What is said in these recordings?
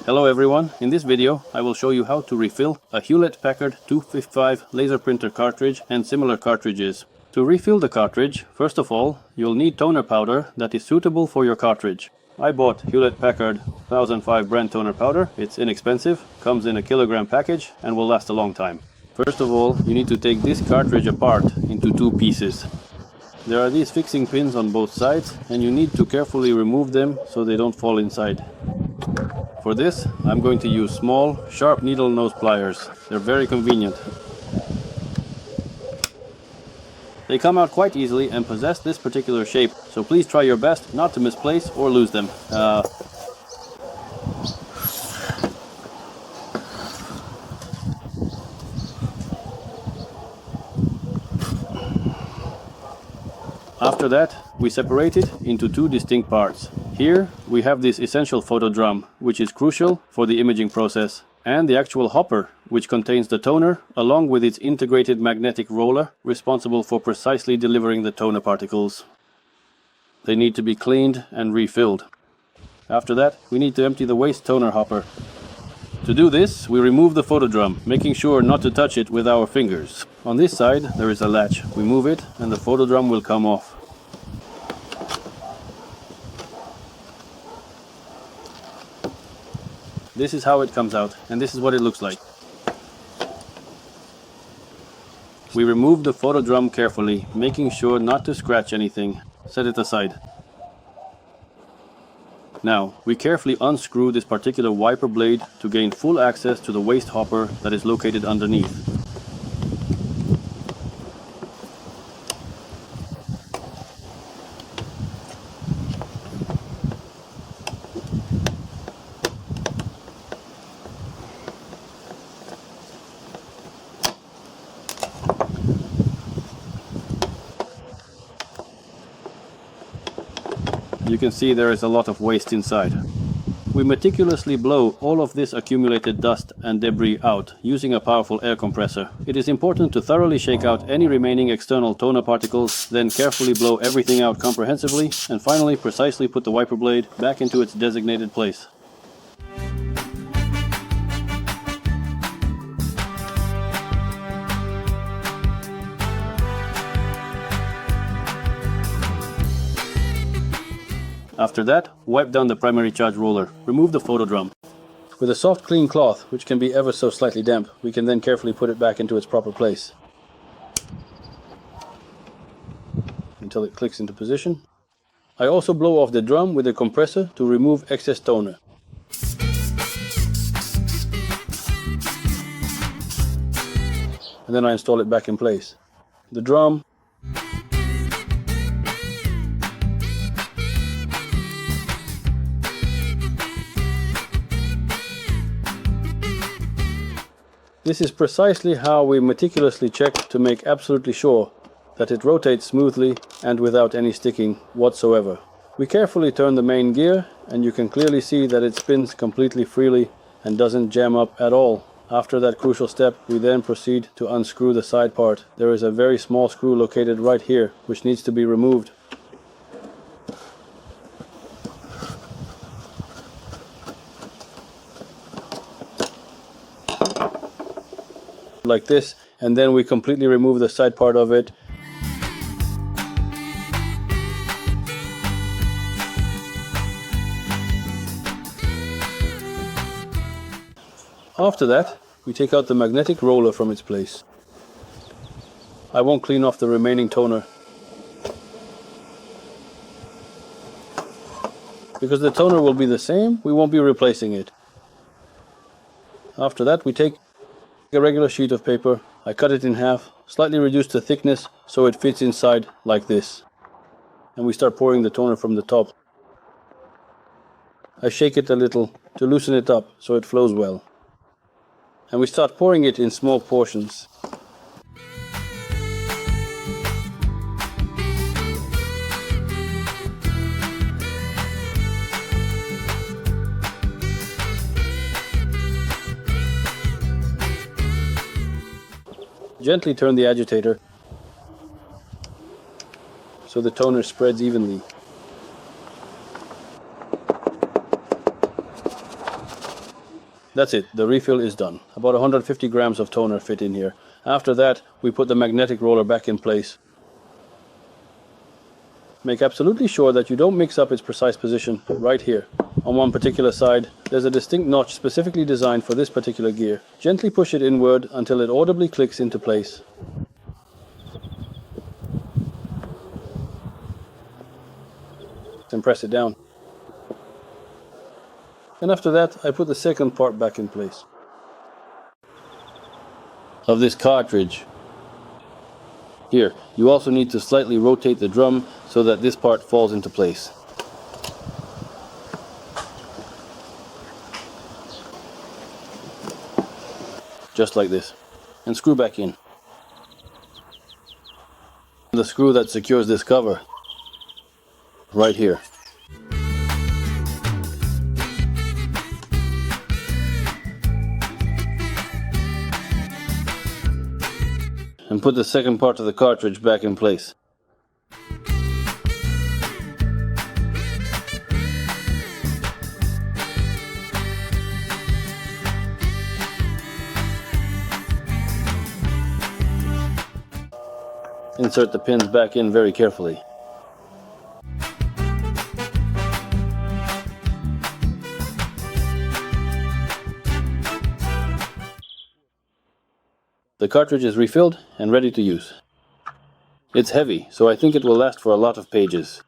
Hello everyone, in this video I will show you how to refill a Hewlett-Packard 255 laser printer cartridge and similar cartridges. To refill the cartridge, first of all, you'll need toner powder that is suitable for your cartridge. I bought Hewlett-Packard 1005 brand toner powder. It's inexpensive, comes in a kilogram package and will last a long time. First of all, you need to take this cartridge apart into two pieces. There are these fixing pins on both sides and you need to carefully remove them so they don't fall inside. For this, I'm going to use small, sharp needle nose pliers. They're very convenient. They come out quite easily and possess this particular shape, so please try your best not to misplace or lose them. After that, we separate it into two distinct parts. Here we have this essential photo drum, which is crucial for the imaging process, and the actual hopper, which contains the toner, along with its integrated magnetic roller, responsible for precisely delivering the toner particles. They need to be cleaned and refilled. After that, we need to empty the waste toner hopper. To do this, we remove the photo drum, making sure not to touch it with our fingers. On this side, there is a latch. We move it, and the photo drum will come off. This is how it comes out, and this is what it looks like. We remove the photo drum carefully, making sure not to scratch anything. Set it aside. Now, we carefully unscrew this particular wiper blade to gain full access to the waste hopper that is located underneath. You can see there is a lot of waste inside. We meticulously blow all of this accumulated dust and debris out using a powerful air compressor. It is important to thoroughly shake out any remaining external toner particles, then carefully blow everything out comprehensively, and finally precisely put the wiper blade back into its designated place. After that, wipe down the primary charge roller. Remove the photo drum. With a soft clean cloth, which can be ever so slightly damp, we can then carefully put it back into its proper place until it clicks into position. I also blow off the drum with a compressor to remove excess toner. And then I install it back in place. The drum, this is precisely how we meticulously check to make absolutely sure that it rotates smoothly and without any sticking whatsoever. We carefully turn the main gear and you can clearly see that it spins completely freely and doesn't jam up at all. After that crucial step, we then proceed to unscrew the side part. There is a very small screw located right here which needs to be removed. Like this, and then we completely remove the side part of it. After that, we take out the magnetic roller from its place. I won't clean off the remaining toner, because the toner will be the same, we won't be replacing it. After that, we take a regular sheet of paper. I cut it in half, slightly reduce the thickness so it fits inside like this. And we start pouring the toner from the top. I shake it a little to loosen it up so it flows well. And we start pouring it in small portions. Gently turn the agitator so the toner spreads evenly. That's it, the refill is done. About 150 grams of toner fit in here. After that, we put the magnetic roller back in place. Make absolutely sure that you don't mix up its precise position right here. On one particular side, there's a distinct notch specifically designed for this particular gear. Gently push it inward until it audibly clicks into place. And press it down. And after that, I put the second part back in place of this cartridge. Here, you also need to slightly rotate the drum so that this part falls into place. Just like this. And screw back in. The screw that secures this cover, right here. And put the second part of the cartridge back in place. Insert the pins back in very carefully. The cartridge is refilled and ready to use. It's heavy, so I think it will last for a lot of pages.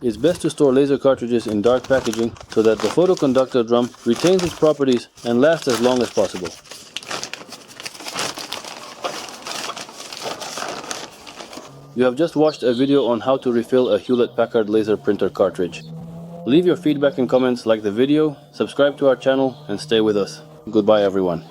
It's best to store laser cartridges in dark packaging so that the photoconductor drum retains its properties and lasts as long as possible. You have just watched a video on how to refill a Hewlett-Packard laser printer cartridge. Leave your feedback and comments, like the video, subscribe to our channel, and stay with us. Goodbye everyone.